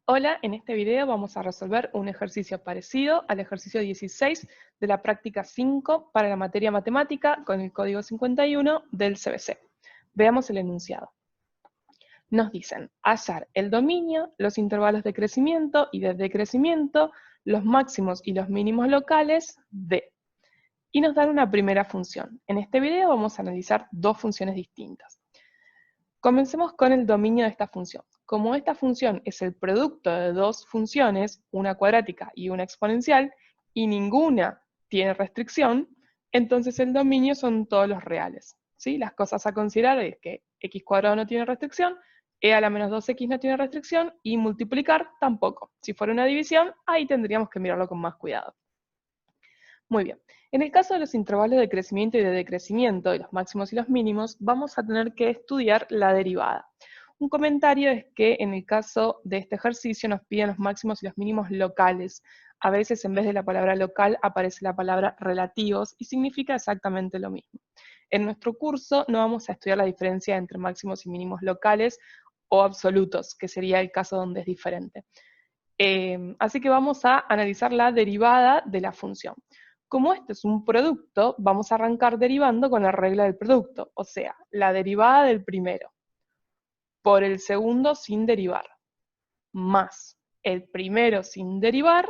Hola, en este video vamos a resolver un ejercicio parecido al ejercicio 16 de la práctica 5 para la materia matemática con el código 51 del CBC. Veamos el enunciado. Nos dicen hallar el dominio, los intervalos de crecimiento y de decrecimiento, los máximos y los mínimos locales de. Y nos dan una primera función. En este video vamos a analizar dos funciones distintas. Comencemos con el dominio de esta función. Como esta función es el producto de dos funciones, una cuadrática y una exponencial, y ninguna tiene restricción, entonces el dominio son todos los reales. ¿Sí? Las cosas a considerar es que x cuadrado no tiene restricción, e a la menos 2x no tiene restricción, y multiplicar tampoco. Si fuera una división, ahí tendríamos que mirarlo con más cuidado. Muy bien. En el caso de los intervalos de crecimiento y de decrecimiento, de los máximos y los mínimos, vamos a tener que estudiar la derivada. Un comentario es que en el caso de este ejercicio nos piden los máximos y los mínimos locales. A veces en vez de la palabra local aparece la palabra relativos y significa exactamente lo mismo. En nuestro curso no vamos a estudiar la diferencia entre máximos y mínimos locales o absolutos, que sería el caso donde es diferente. Así que vamos a analizar la derivada de la función. Como este es un producto, vamos a arrancar derivando con la regla del producto, o sea, la derivada del primero por el segundo sin derivar, más el primero sin derivar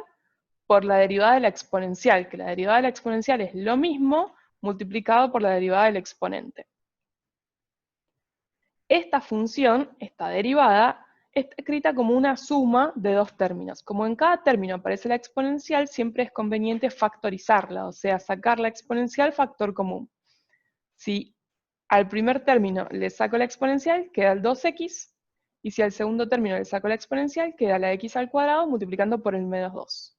por la derivada de la exponencial, que la derivada de la exponencial es lo mismo multiplicado por la derivada del exponente. Esta función, esta derivada, está escrita como una suma de dos términos. Como en cada término aparece la exponencial, siempre es conveniente factorizarla, o sea, sacar la exponencial factor común. Si al primer término le saco la exponencial, queda el 2x, y si al segundo término le saco la exponencial, queda la x al cuadrado multiplicando por el menos 2.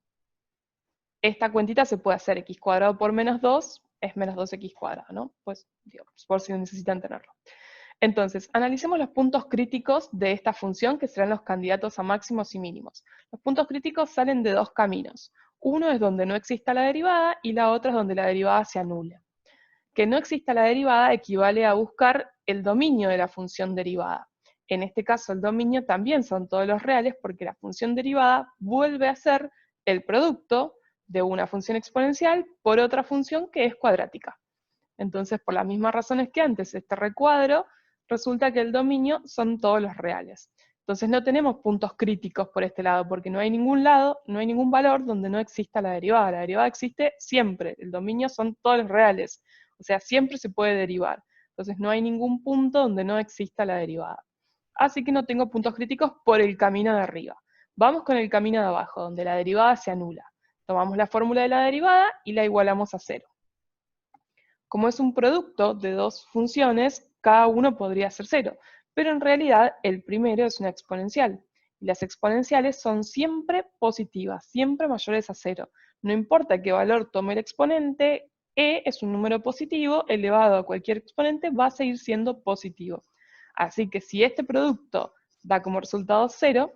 Esta cuentita se puede hacer x cuadrado por menos 2, es menos 2x cuadrado, ¿no? Pues, digo, por si necesitan tenerlo. Entonces, analicemos los puntos críticos de esta función, que serán los candidatos a máximos y mínimos. Los puntos críticos salen de dos caminos. Uno es donde no exista la derivada, y la otra es donde la derivada se anula. Que no exista la derivada equivale a buscar el dominio de la función derivada. En este caso, el dominio también son todos los reales, porque la función derivada vuelve a ser el producto de una función exponencial por otra función que es cuadrática. Entonces, por las mismas razones que antes, este recuadro, resulta que el dominio son todos los reales. Entonces no tenemos puntos críticos por este lado, porque no hay ningún lado, no hay ningún valor donde no exista la derivada. La derivada existe siempre, el dominio son todos los reales. O sea, siempre se puede derivar. Entonces no hay ningún punto donde no exista la derivada. Así que no tengo puntos críticos por el camino de arriba. Vamos con el camino de abajo, donde la derivada se anula. Tomamos la fórmula de la derivada y la igualamos a 0. Como es un producto de dos funciones, cada uno podría ser 0, pero en realidad el primero es una exponencial. Y las exponenciales son siempre positivas, siempre mayores a 0. No importa qué valor tome el exponente, e es un número positivo, elevado a cualquier exponente va a seguir siendo positivo. Así que si este producto da como resultado 0,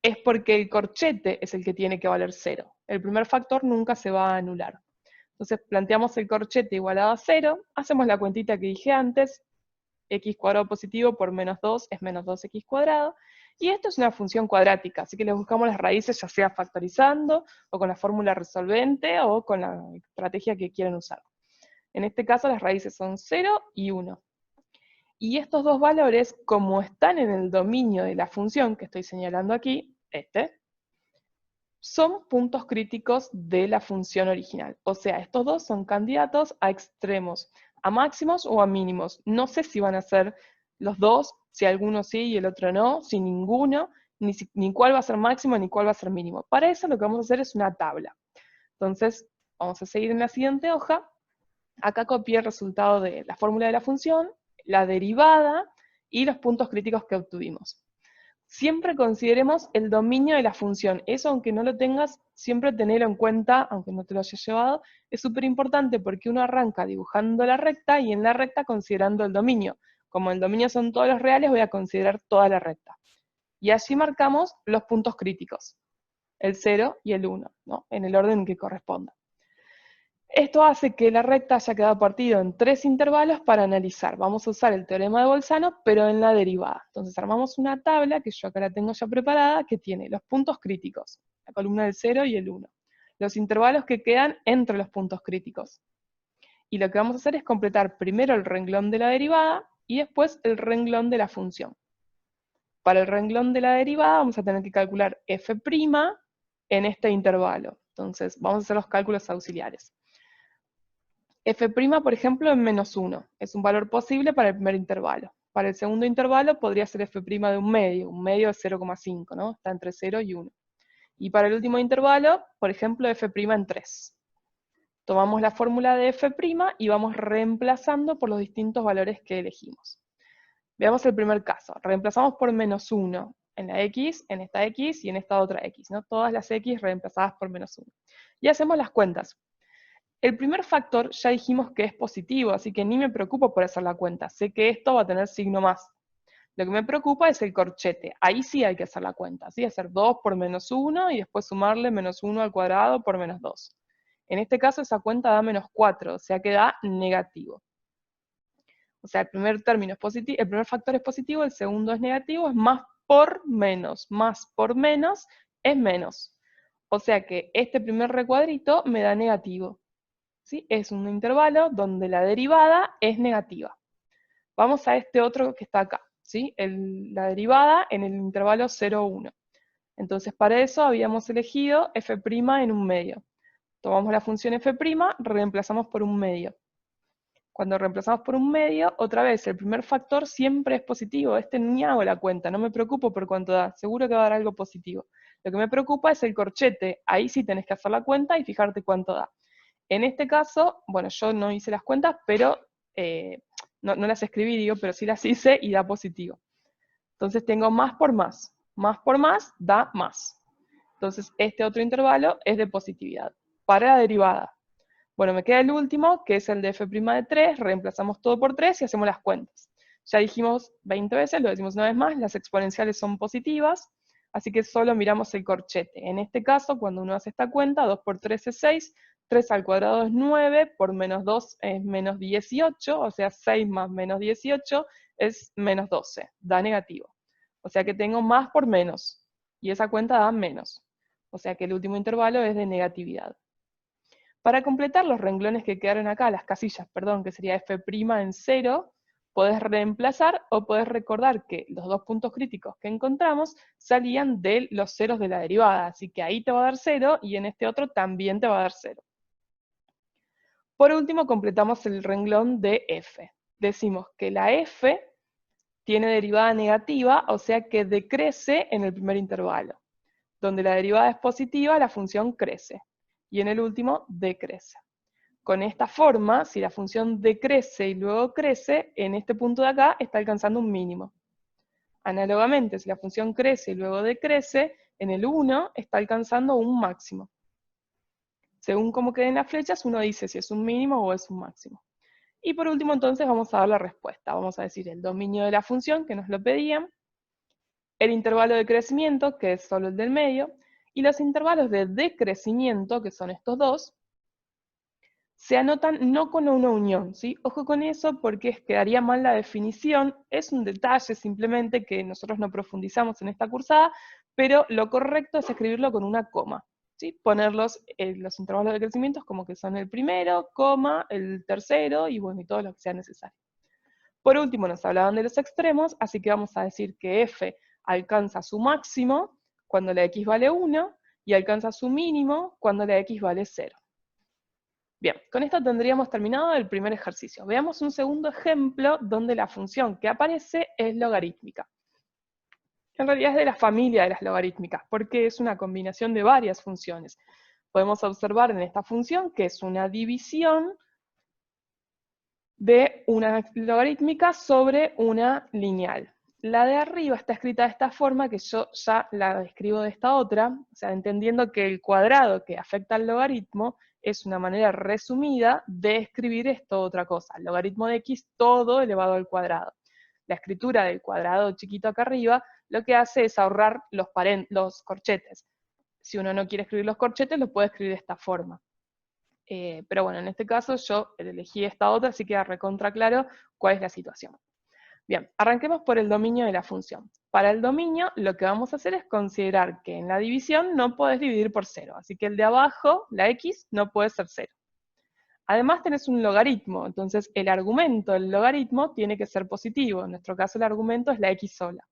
es porque el corchete es el que tiene que valer 0. El primer factor nunca se va a anular. Entonces planteamos el corchete igualado a 0, hacemos la cuentita que dije antes, x cuadrado positivo por menos 2 es menos 2x cuadrado, y esto es una función cuadrática, así que le buscamos las raíces ya sea factorizando, o con la fórmula resolvente, o con la estrategia que quieran usar. En este caso las raíces son 0 y 1. Y estos dos valores, como están en el dominio de la función que estoy señalando aquí, son puntos críticos de la función original. O sea, estos dos son candidatos a extremos, a máximos o a mínimos. No sé si van a ser los dos, si alguno sí y el otro no, si ninguno, ni cuál va a ser máximo ni cuál va a ser mínimo. Para eso lo que vamos a hacer es una tabla. Entonces, vamos a seguir en la siguiente hoja. Acá copié el resultado de la fórmula de la función, la derivada y los puntos críticos que obtuvimos. Siempre consideremos el dominio de la función. Eso, aunque no lo tengas, siempre tenerlo en cuenta, aunque no te lo hayas llevado, es súper importante porque uno arranca dibujando la recta y en la recta considerando el dominio. Como el dominio son todos los reales, voy a considerar toda la recta. Y así marcamos los puntos críticos, el 0 y el 1, ¿no? En el orden que corresponda. Esto hace que la recta haya quedado partido en 3 intervalos para analizar. Vamos a usar el teorema de Bolzano, pero en la derivada. Entonces armamos una tabla, que yo acá la tengo ya preparada, que tiene los puntos críticos, la columna del 0 y el 1. Los intervalos que quedan entre los puntos críticos. Y lo que vamos a hacer es completar primero el renglón de la derivada y después el renglón de la función. Para el renglón de la derivada vamos a tener que calcular f' en este intervalo. Entonces vamos a hacer los cálculos auxiliares. F', por ejemplo, en -1. Es un valor posible para el primer intervalo. Para el segundo intervalo podría ser f' de un medio es 0,5, ¿no? Está entre 0 y 1. Y para el último intervalo, por ejemplo, f' en 3. Tomamos la fórmula de f' y vamos reemplazando por los distintos valores que elegimos. Veamos el primer caso. Reemplazamos por -1 en la x, en esta x y en esta otra x, ¿no? Todas las x reemplazadas por -1. Y hacemos las cuentas. El primer factor ya dijimos que es positivo, así que ni me preocupo por hacer la cuenta. Sé que esto va a tener signo más. Lo que me preocupa es el corchete. Ahí sí hay que hacer la cuenta, ¿sí? Hacer 2 por -1 y después sumarle -1 al cuadrado por -2. En este caso esa cuenta da -4, o sea que da negativo. O sea, el primer término es positivo, el primer factor es positivo, el segundo es negativo, es más por menos es menos. O sea que este primer recuadrito me da negativo. ¿Sí? Es un intervalo donde la derivada es negativa. Vamos a este otro que está acá, ¿sí? La derivada en el intervalo 0, 1. Entonces para eso habíamos elegido f' en un medio. Tomamos la función f', reemplazamos por un medio. Cuando reemplazamos por un medio, otra vez, el primer factor siempre es positivo. Este ni hago la cuenta, no me preocupo por cuánto da, seguro que va a dar algo positivo. Lo que me preocupa es el corchete, ahí sí tenés que hacer la cuenta y fijarte cuánto da. En este caso, bueno, yo no hice las cuentas, pero no las escribí, digo, pero sí las hice y da positivo. Entonces tengo más por más. Más por más da más. Entonces este otro intervalo es de positividad. Para la derivada. Bueno, me queda el último, que es el de f' de 3, reemplazamos todo por 3 y hacemos las cuentas. Ya dijimos 20 veces, lo decimos una vez más, las exponenciales son positivas, así que solo miramos el corchete. En este caso, cuando uno hace esta cuenta, 2 por 3 es 6, 3 al cuadrado es 9, por menos 2 es menos 18, o sea, 6 más menos 18 es menos 12, da negativo. O sea que tengo más por menos, y esa cuenta da menos. O sea que el último intervalo es de negatividad. Para completar los renglones que quedaron acá, las casillas, perdón, que sería f' en 0, podés reemplazar o podés recordar que los dos puntos críticos que encontramos salían de los ceros de la derivada, así que ahí te va a dar 0 y en este otro también te va a dar 0. Por último, completamos el renglón de f. Decimos que la f tiene derivada negativa, o sea que decrece en el primer intervalo. Donde la derivada es positiva, la función crece. Y en el último, decrece. Con esta forma, si la función decrece y luego crece, en este punto de acá está alcanzando un mínimo. Análogamente, si la función crece y luego decrece, en el 1 está alcanzando un máximo. Según cómo queden las flechas, uno dice si es un mínimo o es un máximo. Y por último, entonces, vamos a dar la respuesta. Vamos a decir el dominio de la función, que nos lo pedían, el intervalo de crecimiento, que es solo el del medio, y los intervalos de decrecimiento, que son estos dos, se anotan no con una unión, ¿sí? Ojo con eso porque quedaría mal la definición, es un detalle simplemente que nosotros no profundizamos en esta cursada, pero lo correcto es escribirlo con una coma, ¿sí? Poner los intervalos de crecimiento como que son el primero, coma, el tercero, y bueno, y todo lo que sea necesario. Por último, nos hablaban de los extremos, así que vamos a decir que f alcanza su máximo cuando la x vale 1, y alcanza su mínimo cuando la x vale 0. Bien, con esto tendríamos terminado el primer ejercicio. Veamos un segundo ejemplo donde la función que aparece es logarítmica. En realidad es de la familia de las logarítmicas, porque es una combinación de varias funciones. Podemos observar en esta función que es una división de una logarítmica sobre una lineal. La de arriba está escrita de esta forma, que yo ya la describo de esta otra, o sea, entendiendo que el cuadrado que afecta al logaritmo es una manera resumida de escribir esto otra cosa, el logaritmo de x todo elevado al cuadrado. La escritura del cuadrado chiquito acá arriba lo que hace es ahorrar los corchetes. Si uno no quiere escribir los corchetes, lo puede escribir de esta forma. Pero bueno, en este caso yo elegí esta otra, así queda recontra claro cuál es la situación. Bien, arranquemos por el dominio de la función. Para el dominio, lo que vamos a hacer es considerar que en la división no podés dividir por 0, así que el de abajo, la x, no puede ser 0. Además tenés un logaritmo, entonces el argumento del logaritmo tiene que ser positivo. En nuestro caso el argumento es la x sola.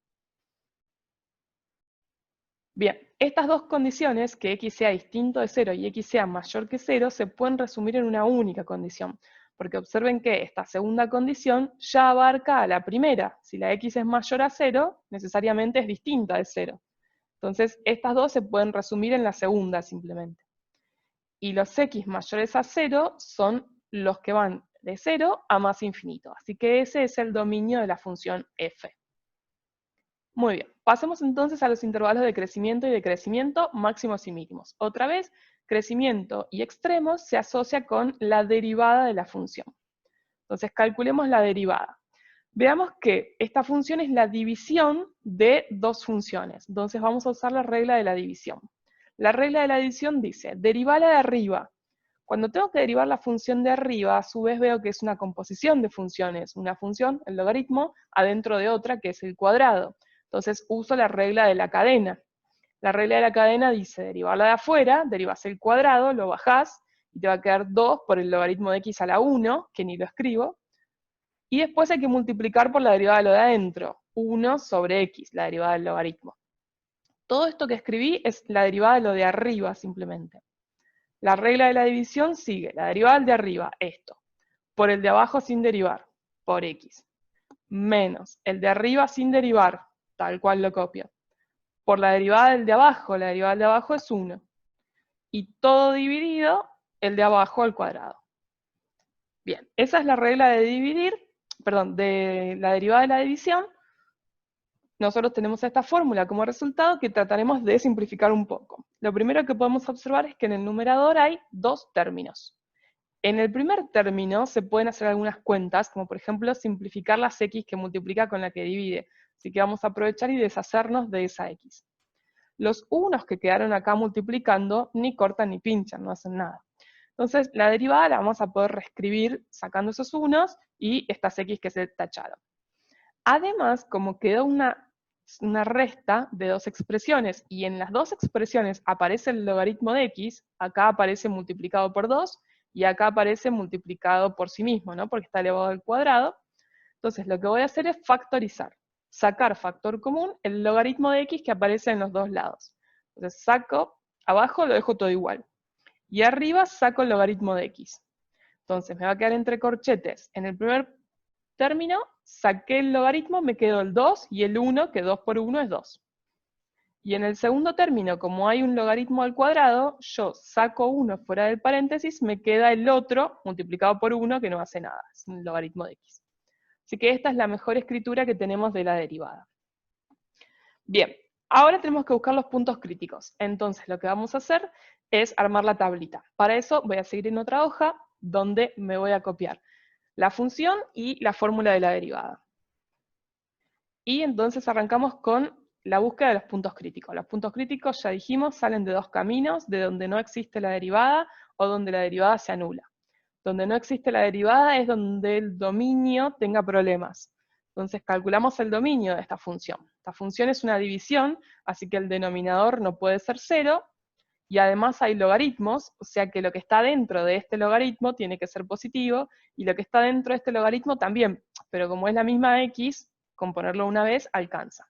Bien, estas dos condiciones, que x sea distinto de 0 y x sea mayor que 0, se pueden resumir en una única condición. Porque observen que esta segunda condición ya abarca a la primera. Si la x es mayor a 0, necesariamente es distinta de 0. Entonces, estas dos se pueden resumir en la segunda simplemente. Y los x mayores a 0 son los que van de 0 a más infinito. Así que ese es el dominio de la función f. Muy bien, pasemos entonces a los intervalos de crecimiento y decrecimiento máximos y mínimos. Otra vez, crecimiento y extremos se asocia con la derivada de la función. Entonces calculemos la derivada. Veamos que esta función es la división de dos funciones. Entonces vamos a usar la regla de la división. La regla de la división dice, derivarla de arriba. Cuando tengo que derivar la función de arriba, a su vez veo que es una composición de funciones. Una función, el logaritmo, adentro de otra, que es el cuadrado. Entonces uso la regla de la cadena. La regla de la cadena dice derivarla de afuera, derivas el cuadrado, lo bajás, y te va a quedar 2 por el logaritmo de x a la 1, que ni lo escribo, y después hay que multiplicar por la derivada de lo de adentro, 1 sobre x, la derivada del logaritmo. Todo esto que escribí es la derivada de lo de arriba, simplemente. La regla de la división sigue, la derivada del de arriba, esto, por el de abajo sin derivar, por x, menos el de arriba sin derivar, tal cual lo copio, por la derivada del de abajo, la derivada del de abajo es 1, y todo dividido, el de abajo al cuadrado. Bien, esa es la regla de dividir, perdón, de la derivada de la división. Nosotros tenemos esta fórmula como resultado que trataremos de simplificar un poco. Lo primero que podemos observar es que en el numerador hay dos términos. En el primer término se pueden hacer algunas cuentas, como por ejemplo simplificar las x que multiplica con la que divide. Así que vamos a aprovechar y deshacernos de esa x. Los unos que quedaron acá multiplicando ni cortan ni pinchan, no hacen nada. Entonces la derivada la vamos a poder reescribir sacando esos unos y estas x que se tacharon. Además, como quedó una resta de dos expresiones, y en las dos expresiones aparece el logaritmo de x, acá aparece multiplicado por 2, y acá aparece multiplicado por sí mismo, ¿no? Porque está elevado al cuadrado. Entonces lo que voy a hacer es factorizar. Sacar factor común el logaritmo de x que aparece en los dos lados. Entonces saco, abajo lo dejo todo igual. Y arriba saco el logaritmo de x. Entonces me va a quedar entre corchetes. En el primer término, saqué el logaritmo, me quedó el 2 y el 1, que 2 por 1 es 2. Y en el segundo término, como hay un logaritmo al cuadrado, yo saco 1 fuera del paréntesis, me queda el otro multiplicado por 1, que no hace nada, es un logaritmo de x. Así que esta es la mejor escritura que tenemos de la derivada. Bien, ahora tenemos que buscar los puntos críticos. Entonces lo que vamos a hacer es armar la tablita. Para eso voy a seguir en otra hoja donde me voy a copiar la función y la fórmula de la derivada. Y entonces arrancamos con la búsqueda de los puntos críticos. Los puntos críticos, ya dijimos, salen de dos caminos, de donde no existe la derivada o donde la derivada se anula. Donde no existe la derivada es donde el dominio tenga problemas. Entonces calculamos el dominio de esta función. Esta función es una división, así que el denominador no puede ser 0, y además hay logaritmos, o sea que lo que está dentro de este logaritmo tiene que ser positivo, y lo que está dentro de este logaritmo también, pero como es la misma x, con ponerlo una vez alcanza.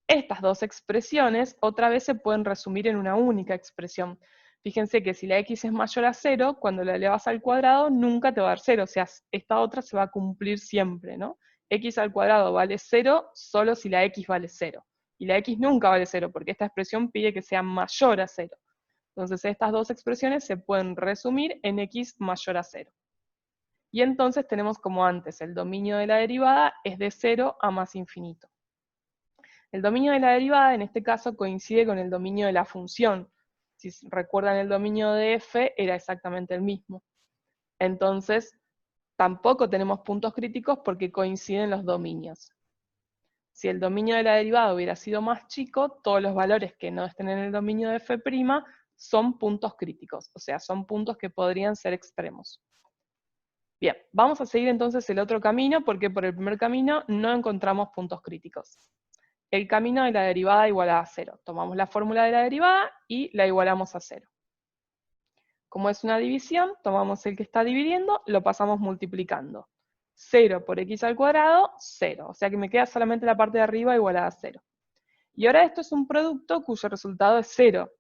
Estas dos expresiones otra vez se pueden resumir en una única expresión. Fíjense que si la x es mayor a 0, cuando la elevas al cuadrado nunca te va a dar 0, o sea, esta otra se va a cumplir siempre, ¿no? X al cuadrado vale 0 solo si la x vale 0. Y la x nunca vale 0, porque esta expresión pide que sea mayor a 0. Entonces estas dos expresiones se pueden resumir en x mayor a 0. Y entonces tenemos como antes, el dominio de la derivada es de 0 a más infinito. El dominio de la derivada en este caso coincide con el dominio de la función. Si recuerdan, el dominio de f era exactamente el mismo. Entonces, tampoco tenemos puntos críticos porque coinciden los dominios. Si el dominio de la derivada hubiera sido más chico, todos los valores que no estén en el dominio de f' son puntos críticos, o sea, son puntos que podrían ser extremos. Bien, vamos a seguir entonces el otro camino, porque por el primer camino no encontramos puntos críticos. El camino de la derivada igualada a 0. Tomamos la fórmula de la derivada y la igualamos a 0. Como es una división, tomamos el que está dividiendo, lo pasamos multiplicando. 0 por x al cuadrado, 0. O sea que me queda solamente la parte de arriba igualada a 0. Y ahora esto es un producto cuyo resultado es 0.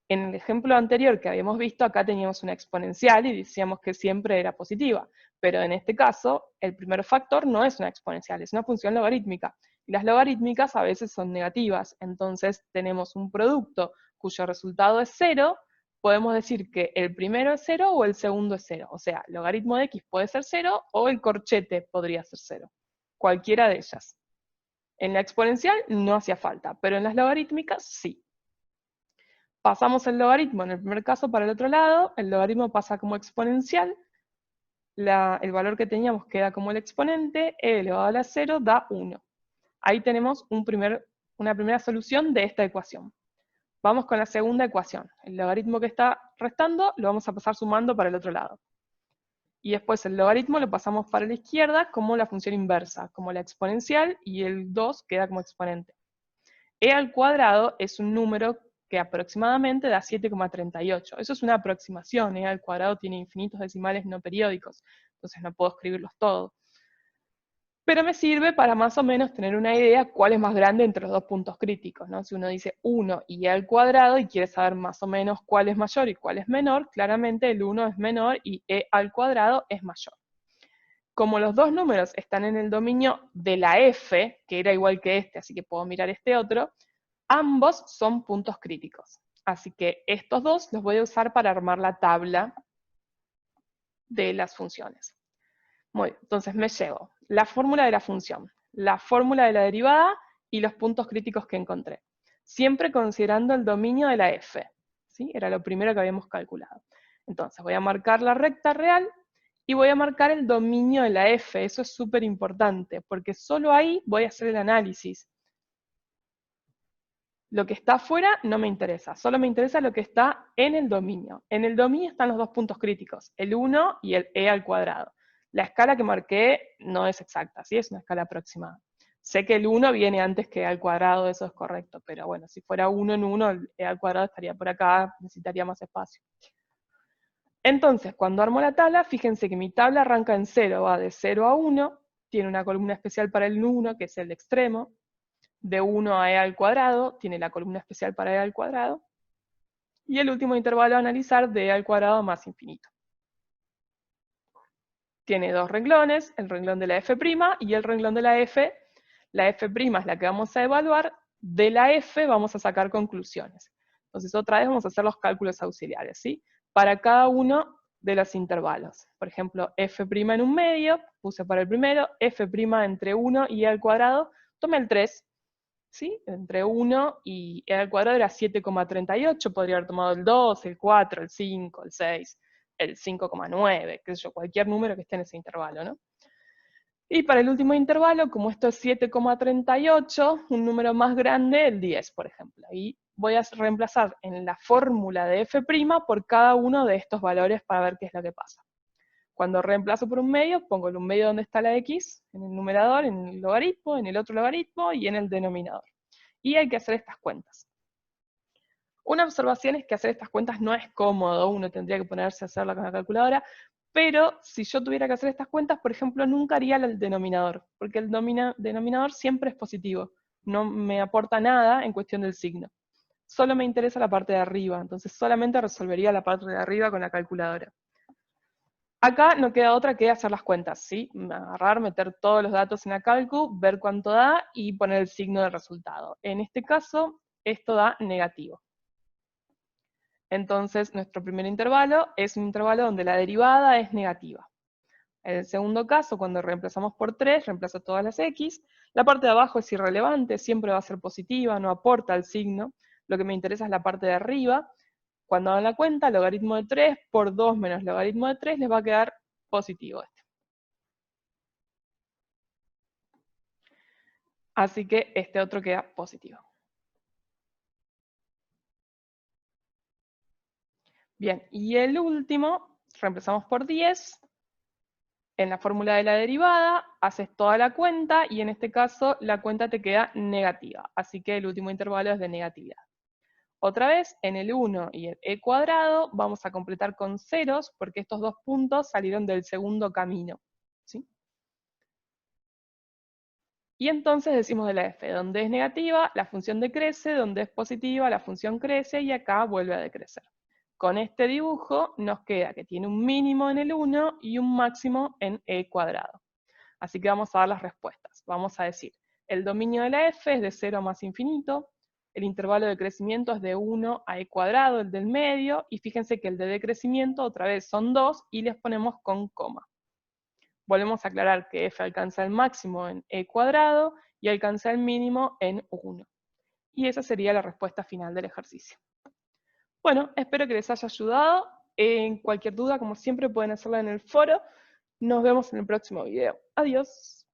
En el ejemplo anterior que habíamos visto, acá teníamos una exponencial y decíamos que siempre era positiva. Pero en este caso, el primer factor no es una exponencial, es una función logarítmica. Y las logarítmicas a veces son negativas. Entonces tenemos un producto cuyo resultado es 0, podemos decir que el primero es 0 o el segundo es 0. O sea, logaritmo de x puede ser 0 o el corchete podría ser 0. Cualquiera de ellas. En la exponencial no hacía falta, pero en las logarítmicas sí. Pasamos el logaritmo en el primer caso para el otro lado, el logaritmo pasa como exponencial, el valor que teníamos queda como el exponente, e elevado a la 0 da 1. Ahí tenemos una primera solución de esta ecuación. Vamos con la segunda ecuación. El logaritmo que está restando lo vamos a pasar sumando para el otro lado. Y después el logaritmo lo pasamos para la izquierda como la función inversa, como la exponencial, y el 2 queda como exponente. E al cuadrado es un número que aproximadamente da 7,38. Eso es una aproximación, e al cuadrado tiene infinitos decimales no periódicos, entonces no puedo escribirlos todos. Pero me sirve para más o menos tener una idea cuál es más grande entre los dos puntos críticos, ¿no? Si uno dice 1 y e al cuadrado y quiere saber más o menos cuál es mayor y cuál es menor, claramente el 1 es menor y e al cuadrado es mayor. Como los dos números están en el dominio de la f, que era igual que este, así que puedo mirar este otro, ambos son puntos críticos. Así que estos dos los voy a usar para armar la tabla de las funciones. Muy bien, entonces me llevo la fórmula de la función, la fórmula de la derivada y los puntos críticos que encontré. Siempre considerando el dominio de la f. ¿Sí? Era lo primero que habíamos calculado. Entonces voy a marcar la recta real y voy a marcar el dominio de la f. Eso es súper importante, porque solo ahí voy a hacer el análisis. Lo que está afuera no me interesa, solo me interesa lo que está en el dominio. En el dominio están los dos puntos críticos, el 1 y el e al cuadrado. La escala que marqué no es exacta, ¿sí? Es una escala aproximada. Sé que el 1 viene antes que e al cuadrado, eso es correcto, pero bueno, si fuera 1 en 1, el e al cuadrado estaría por acá, necesitaría más espacio. Entonces, cuando armo la tabla, fíjense que mi tabla arranca en 0, va de 0 a 1, tiene una columna especial para el 1, que es el extremo, de 1 a e al cuadrado, tiene la columna especial para e al cuadrado, y el último intervalo a analizar de e al cuadrado más infinito. Tiene dos renglones, el renglón de la f' y el renglón de la f. La f' es la que vamos a evaluar, de la f vamos a sacar conclusiones. Entonces otra vez vamos a hacer los cálculos auxiliares, ¿sí? Para cada uno de los intervalos. Por ejemplo, f' en un medio, puse para el primero, f' entre 1 y e al cuadrado, tomé el 3, ¿sí? Entre 1 y e al cuadrado era 7,38, podría haber tomado el 2, el 4, el 5, el 6, el 5,9, qué sé yo, cualquier número que esté en ese intervalo, ¿no? Y para el último intervalo, como esto es 7,38, un número más grande, el 10, por ejemplo. Y voy a reemplazar en la fórmula de f' por cada uno de estos valores para ver qué es lo que pasa. Cuando reemplazo por un medio, pongo en un medio donde está la x, en el numerador, en el logaritmo, en el otro logaritmo y en el denominador. Y hay que hacer estas cuentas. Una observación es que hacer estas cuentas no es cómodo, uno tendría que ponerse a hacerla con la calculadora, pero si yo tuviera que hacer estas cuentas, por ejemplo, nunca haría el denominador, porque el denominador siempre es positivo, no me aporta nada en cuestión del signo. Solo me interesa la parte de arriba, entonces solamente resolvería la parte de arriba con la calculadora. Acá no queda otra que hacer las cuentas, ¿sí? Agarrar, meter todos los datos en la calcu, ver cuánto da y poner el signo de resultado. En este caso, esto da negativo. Entonces, nuestro primer intervalo es un intervalo donde la derivada es negativa. En el segundo caso, cuando reemplazamos por 3, reemplazo todas las x. La parte de abajo es irrelevante, siempre va a ser positiva, no aporta el signo. Lo que me interesa es la parte de arriba. Cuando hagan la cuenta, logaritmo de 3 por 2 menos logaritmo de 3 les va a quedar positivo este. Así que este otro queda positivo. Bien, y el último, reemplazamos por 10. En la fórmula de la derivada, haces toda la cuenta y en este caso la cuenta te queda negativa. Así que el último intervalo es de negatividad. Otra vez, en el 1 y el e cuadrado vamos a completar con ceros porque estos dos puntos salieron del segundo camino. ¿Sí? Y entonces decimos de la f, donde es negativa, la función decrece, donde es positiva, la función crece y acá vuelve a decrecer. Con este dibujo nos queda que tiene un mínimo en el 1 y un máximo en e cuadrado. Así que vamos a dar las respuestas. Vamos a decir, el dominio de la f es de 0 a más infinito, el intervalo de crecimiento es de 1 a e cuadrado, el del medio, y fíjense que el de decrecimiento otra vez son 2 y les ponemos con coma. Volvemos a aclarar que f alcanza el máximo en e cuadrado y alcanza el mínimo en 1. Y esa sería la respuesta final del ejercicio. Bueno, espero que les haya ayudado. En cualquier duda, como siempre, pueden hacerla en el foro. Nos vemos en el próximo video. Adiós.